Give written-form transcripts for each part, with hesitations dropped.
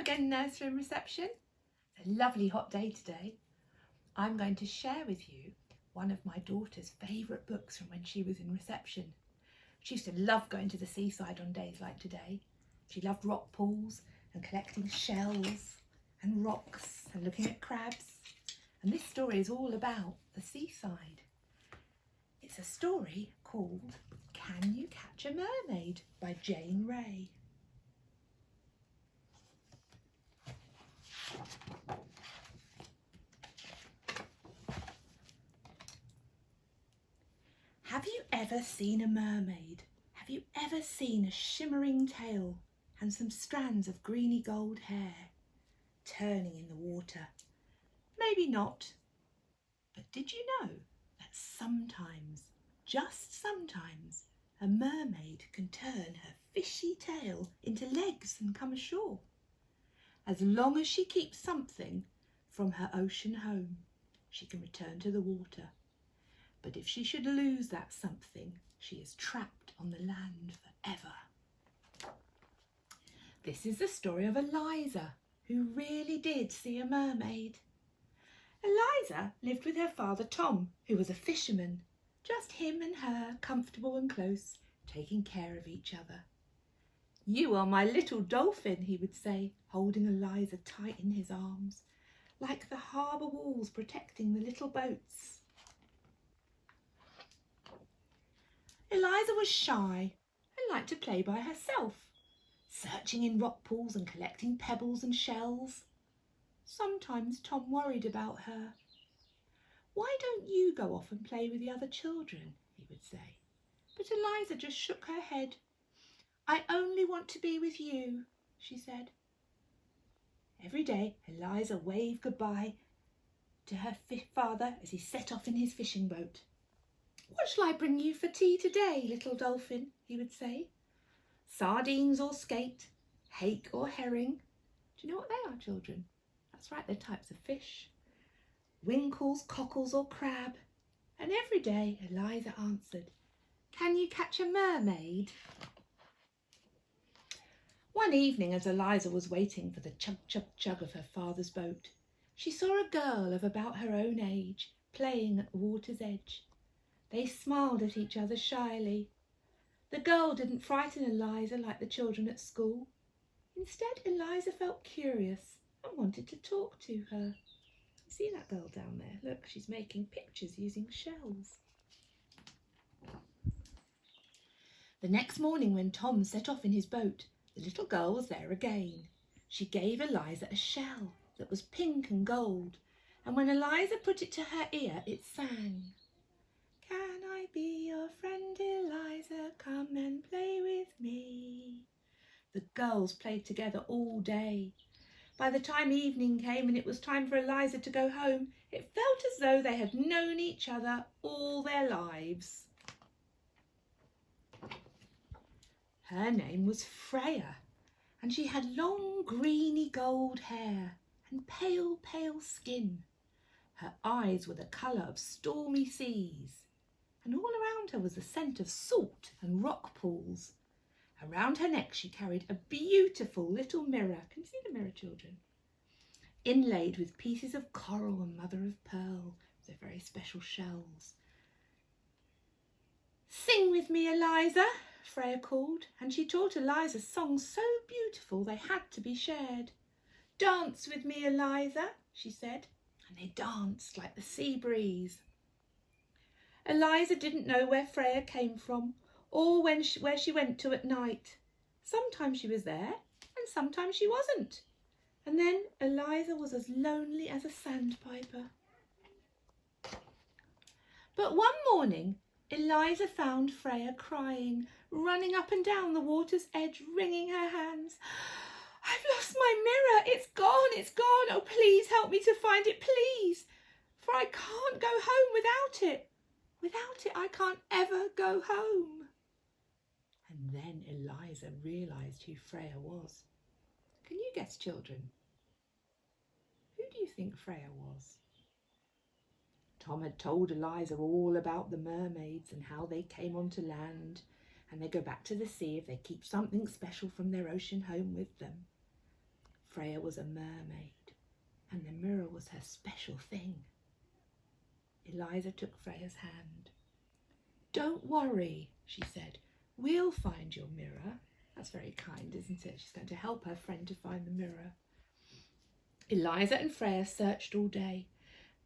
again, Nursery and Reception. It's a lovely hot day today. I'm going to share with you one of my daughter's favourite books from when she was in reception. She used to love going to the seaside on days like today. She loved rock pools and collecting shells and rocks and looking at crabs. And this story is all about the seaside. It's a story called Can You Catch a Mermaid by Jane Ray. Have you ever seen a mermaid? Have you ever seen a shimmering tail and some strands of greeny gold hair turning in the water? Maybe not. But did you know that sometimes, just sometimes, a mermaid can turn her fishy tail into legs and come ashore? As long as she keeps something from her ocean home, she can return to the water. But if she should lose that something, she is trapped on the land forever. This is the story of Eliza, who really did see a mermaid. Eliza lived with her father Tom, who was a fisherman. Just him and her, comfortable and close, taking care of each other. "You are my little dolphin," he would say, holding Eliza tight in his arms, like the harbour walls protecting the little boats. Eliza was shy and liked to play by herself, searching in rock pools and collecting pebbles and shells. Sometimes Tom worried about her. "Why don't you go off and play with the other children?" he would say. But Eliza just shook her head. "I only want to be with you," she said. Every day Eliza waved goodbye to her father as he set off in his fishing boat. "What shall I bring you for tea today, little dolphin?" he would say. "Sardines or skate, hake or herring." Do you know what they are, children? That's right, they're types of fish. "Winkles, cockles or crab." And every day Eliza answered, "Can you catch a mermaid?" One evening, as Eliza was waiting for the chug, chug, chug of her father's boat, she saw a girl of about her own age playing at the water's edge. They smiled at each other shyly. The girl didn't frighten Eliza like the children at school. Instead, Eliza felt curious and wanted to talk to her. You see that girl down there? Look, she's making pictures using shells. The next morning, when Tom set off in his boat, the little girl was there again. She gave Eliza a shell that was pink and gold, and when Eliza put it to her ear, it sang, "Can I be your friend, Eliza? Come and play with me." The girls played together all day. By the time evening came and it was time for Eliza to go home, it felt as though they had known each other all their lives. Her name was Freya, and she had long greeny gold hair and pale, pale skin. Her eyes were the colour of stormy seas, and all around her was the scent of salt and rock pools. Around her neck she carried a beautiful little mirror. Can you see the mirror, children? Inlaid with pieces of coral and mother of pearl. They're very special shells. "Sing with me, Eliza," Freya called, and she taught Eliza songs so beautiful they had to be shared. "Dance with me, Eliza," she said, and they danced like the sea breeze. Eliza didn't know where Freya came from or where she went to at night. Sometimes she was there and sometimes she wasn't. And then Eliza was as lonely as a sandpiper. But one morning Eliza found Freya crying, running up and down the water's edge, wringing her hands. "I've lost my mirror. It's gone, it's gone. Oh, please help me to find it, please. For I can't go home without it. Without it, I can't ever go home." And then Eliza realised who Freya was. Can you guess, children? Who do you think Freya was? Tom had told Eliza all about the mermaids and how they came onto land, and they go back to the sea if they keep something special from their ocean home with them. Freya was a mermaid, and the mirror was her special thing. Eliza took Freya's hand. "Don't worry," she said. "We'll find your mirror." That's very kind, isn't it? She's going to help her friend to find the mirror. Eliza and Freya searched all day,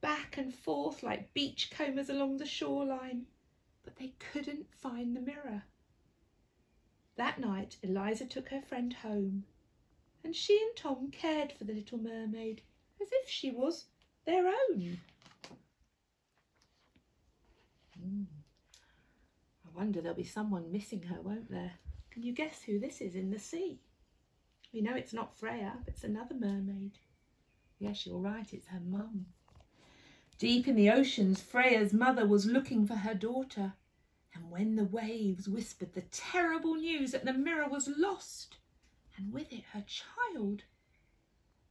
back and forth like beach combers along the shoreline, but they couldn't find the mirror. That night, Eliza took her friend home, and she and Tom cared for the little mermaid as if she was their own. I wonder there'll be someone missing her, won't there? Can you guess who this is in the sea? We know it's not Freya, but it's another mermaid. Yes, you're right, it's her mum. Deep in the oceans, Freya's mother was looking for her daughter, and when the waves whispered the terrible news that the mirror was lost, and with it her child,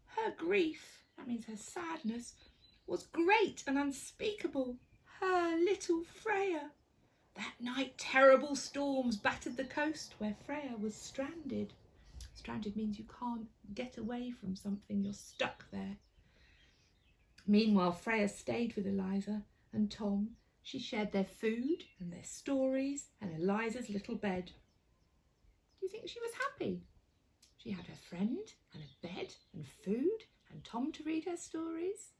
her grief, that means her sadness, was great and unspeakable. Her little Freya. That night, terrible storms battered the coast where Freya was stranded. Stranded means you can't get away from something, you're stuck there. Meanwhile, Freya stayed with Eliza and Tom. She shared their food and their stories and Eliza's little bed. Do you think she was happy? She had her friend and a bed and food and Tom to read her stories.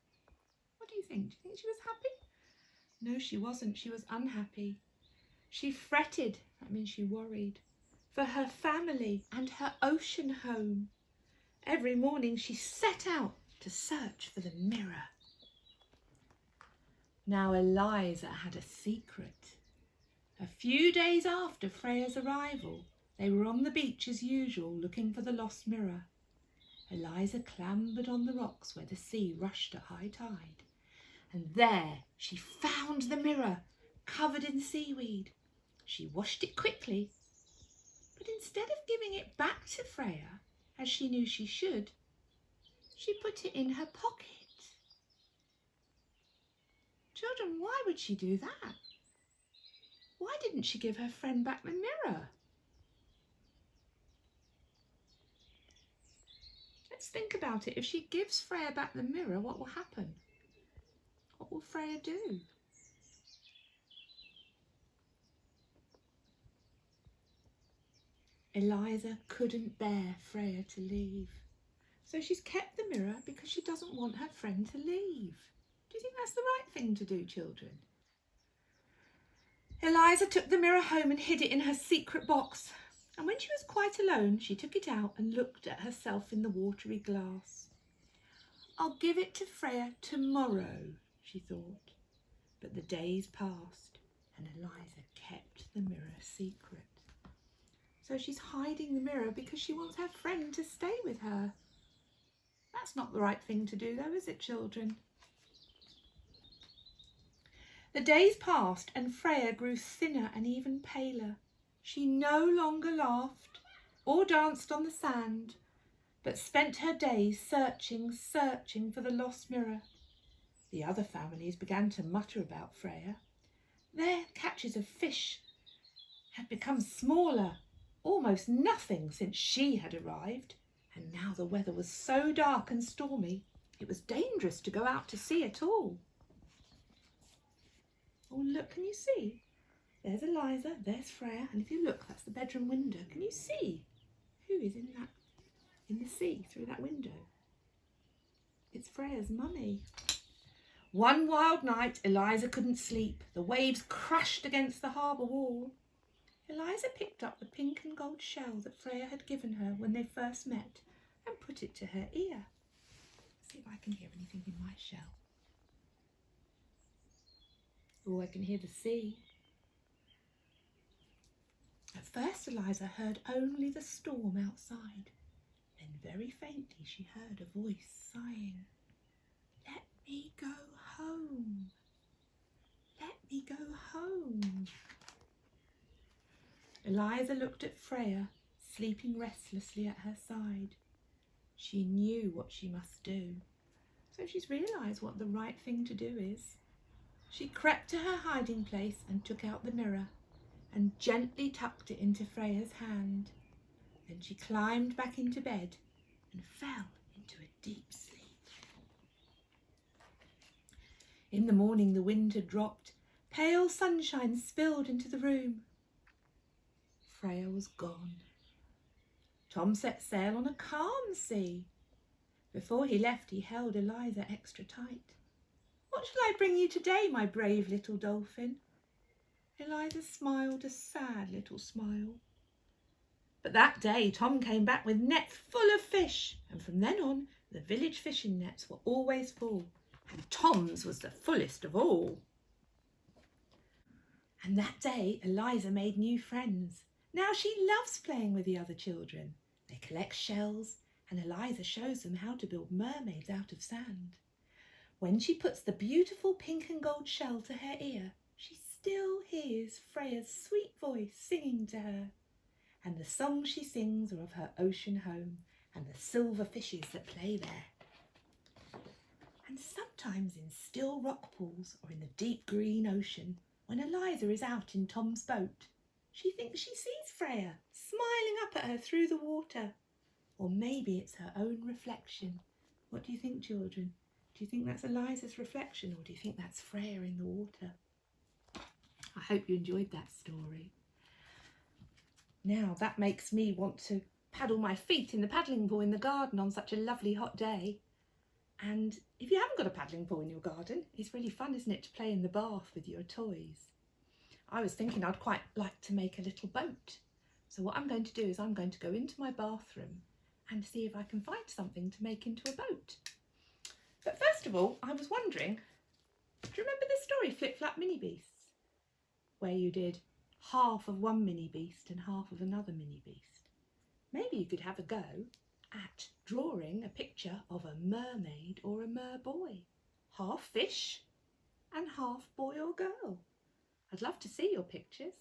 What do you think? Do you think she was happy? No, she wasn't. She was unhappy. She fretted, that means she worried, for her family and her ocean home. Every morning she set out to search for the mirror. Now Eliza had a secret. A few days after Freya's arrival, they were on the beach as usual looking for the lost mirror. Eliza clambered on the rocks where the sea rushed at high tide, and there she found the mirror covered in seaweed. She washed it quickly, but instead of giving it back to Freya, as she knew she should, she put it in her pocket. Children, why would she do that? Why didn't she give her friend back the mirror? Let's think about it. If she gives Freya back the mirror, what will happen? What will Freya do? Eliza couldn't bear Freya to leave, so she's kept the mirror because she doesn't want her friend to leave. Do you think that's the right thing to do, children? Eliza took the mirror home and hid it in her secret box, and when she was quite alone, she took it out and looked at herself in the watery glass. "I'll give it to Freya tomorrow," she thought. But the days passed, and Eliza kept the mirror secret. So she's hiding the mirror because she wants her friend to stay with her. That's not the right thing to do though, is it, children? The days passed and Freya grew thinner and even paler. She no longer laughed or danced on the sand, but spent her days searching for the lost mirror. The other families began to mutter about Freya. Their catches of fish had become smaller, almost nothing since she had arrived, and now the weather was so dark and stormy, it was dangerous to go out to sea at all. Oh, look, can you see? There's Eliza, there's Freya, and if you look, that's the bedroom window. Can you see who is in the sea through that window? It's Freya's mummy. One wild night, Eliza couldn't sleep. The waves crashed against the harbour wall. Eliza picked up the pink and gold shell that Freya had given her when they first met and put it to her ear. Let's see if I can hear anything in my shell. Oh, I can hear the sea. At first, Eliza heard only the storm outside. Then very faintly she heard a voice sighing. "Let me go home. Let me go home." Eliza looked at Freya, sleeping restlessly at her side. She knew what she must do, so she's realised what the right thing to do is. She crept to her hiding place and took out the mirror and gently tucked it into Freya's hand. Then she climbed back into bed and fell In the morning the wind had dropped. Pale sunshine spilled into the room. Freya was gone. Tom set sail on a calm sea. Before he left, he held Eliza extra tight. "What shall I bring you today, my brave little dolphin?" Eliza smiled a sad little smile. But that day Tom came back with nets full of fish, and from then on the village fishing nets were always full, and Tom's was the fullest of all. And that day Eliza made new friends. Now she loves playing with the other children. They collect shells, and Eliza shows them how to build mermaids out of sand. When she puts the beautiful pink and gold shell to her ear, she still hears Freya's sweet voice singing to her. And the songs she sings are of her ocean home and the silver fishes that play there. And sometimes in still rock pools or in the deep green ocean, when Eliza is out in Tom's boat, she thinks she sees Freya smiling up at her through the water. Or maybe it's her own reflection. What do you think, children? Do you think that's Eliza's reflection, or do you think that's Freya in the water? I hope you enjoyed that story. Now that makes me want to paddle my feet in the paddling pool in the garden on such a lovely hot day. And if you haven't got a paddling pool in your garden, it's really fun, isn't it, to play in the bath with your toys? I was thinking I'd quite like to make a little boat. So what I'm going to do is I'm going to go into my bathroom and see if I can find something to make into a boat. But first of all, I was wondering, do you remember the story Flip Flap Mini Beasts, where you did half of one mini beast and half of another mini beast? Maybe you could have a go at drawing a picture of a mermaid or a merboy, half fish and half boy or girl. I'd love to see your pictures.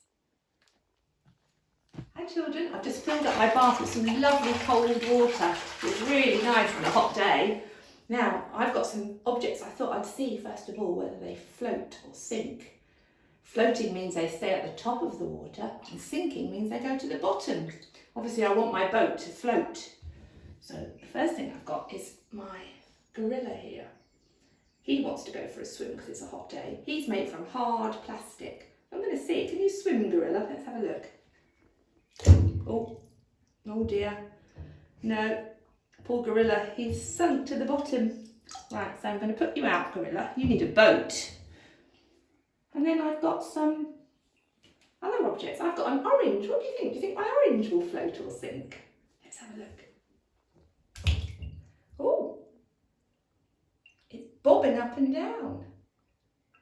Hi children, I've just filled up my bath with some lovely cold water. It's really nice on a hot day. Now, I've got some objects I thought I'd see first of all whether they float or sink. Floating means they stay at the top of the water, and sinking means they go to the bottom. Obviously I want my boat to float. So the first thing I've got is my gorilla here. He wants to go for a swim because it's a hot day. He's made from hard plastic. I'm going to see, can you swim, gorilla? Let's have a look. Oh dear. No, poor gorilla, he's sunk to the bottom. Right, so I'm going to put you out, gorilla. You need a boat. And then I've got some other objects. I've got an orange. What do you think? Do you think my orange will float or sink? Let's have a look. Oh, it's bobbing up and down.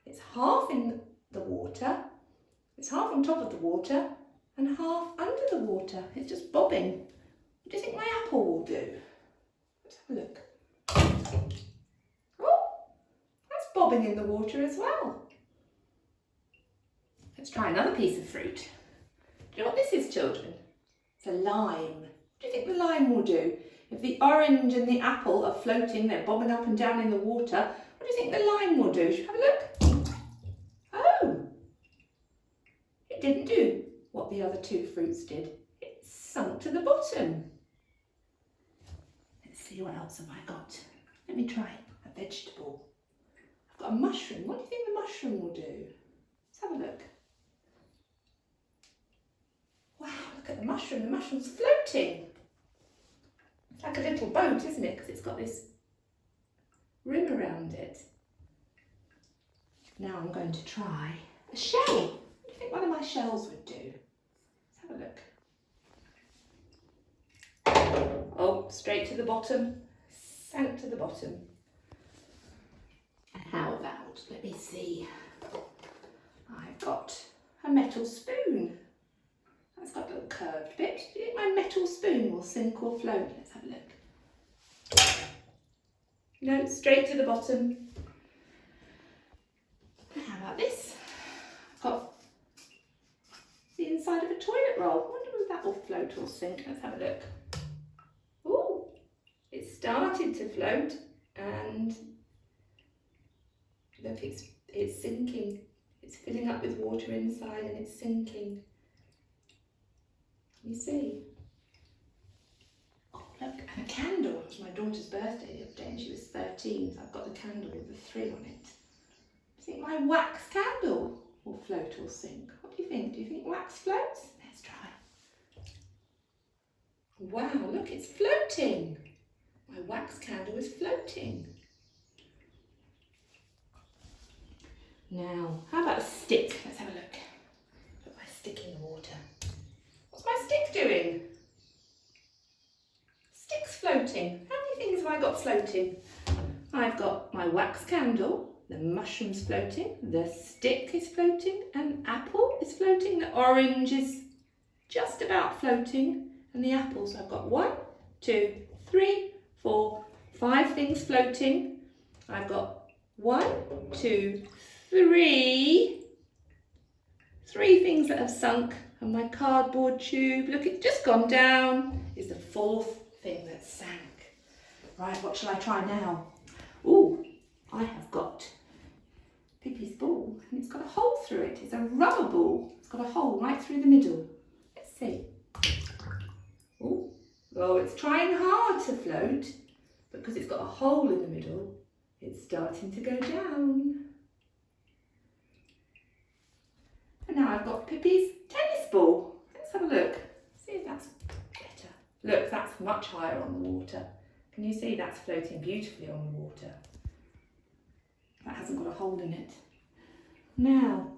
It's half in the water. It's half on top of the water and half under the water. It's just bobbing. What do you think my apple will do? Let's have a look. Oh, that's bobbing in the water as well. Let's try another piece of fruit. Do you know what this is, children? It's a lime. What do you think the lime will do? If the orange and the apple are floating, they're bobbing up and down in the water, what do you think the lime will do? Should we have a look? Oh, it didn't do what the other two fruits did. It sunk to the bottom. Let's see, what else have I got? Let me try a vegetable. I've got a mushroom. What do you think the mushroom will do? Let's have a look. Wow, look at the mushroom. The mushroom's floating. It's like a little boat, isn't it? Because it's got this rim around it. Now I'm going to try a shell. What do you think one of my shells would do? Let's have a look. Oh, straight to the bottom. Sank to the bottom. How about, let me see. I've got a metal spoon. That's got a little curved bit. Do you think my metal spoon will sink or float? Let's have a look. No, straight to the bottom. How about this? I've got the inside of a toilet roll. I wonder if that will float or sink. Let's have a look. Oh, it started to float and look, it's sinking. It's filling up with water inside and it's sinking. You see? Oh, look, and a candle. It was my daughter's birthday the other day and she was 13, so I've got the candle with the 3 on it. think my wax candle will float or sink? What do you think? Do you think wax floats? Let's try. Wow, look, it's floating. My wax candle is floating. Now, how about a stick? Let's have a look. Put my stick in the water. What's my stick doing? Stick's floating. How many things have I got floating? I've got my wax candle, the mushroom's floating, the stick is floating, an apple is floating, the orange is just about floating, and the apples, I've got 1, 2, 3, 4, 5 things floating. I've got 1, 2, 3 things that have sunk, and my cardboard tube, look, it's just gone down, is the 4th thing that sank. Right, what shall I try now? Ooh, I have got Pippi's ball, and it's got a hole through it. It's a rubber ball. It's got a hole right through the middle. Let's see. Ooh. Oh, it's trying hard to float, but because it's got a hole in the middle, it's starting to go down. And now I've got Pippi's tennis ball. Let's have a look. See if that's better. Look, that's much higher on the water. Can you see that's floating beautifully on the water? That hasn't got a hole in it. Now,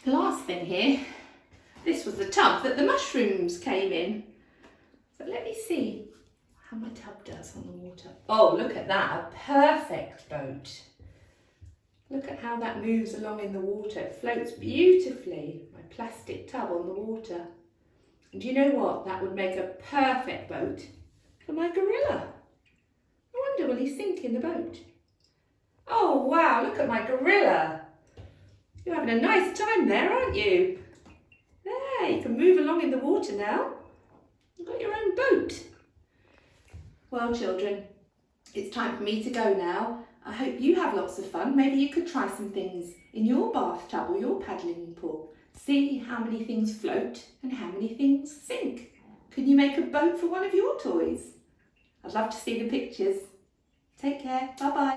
the last thing here, this was the tub that the mushrooms came in. So let me see how my tub does on the water. Oh, look at that, a perfect boat. Look at how that moves along in the water. It floats beautifully, my plastic tub on the water. And do you know what? That would make a perfect boat for my gorilla. I wonder, will he sink in the boat? Oh wow, look at my gorilla. You're having a nice time there, aren't you? There, you can move along in the water now. You've got your own boat. Well, children, it's time for me to go now. I hope you have lots of fun. Maybe you could try some things in your bathtub or your paddling pool. See how many things float and how many things sink. Can you make a boat for one of your toys? I'd love to see the pictures. Take care. Bye-bye.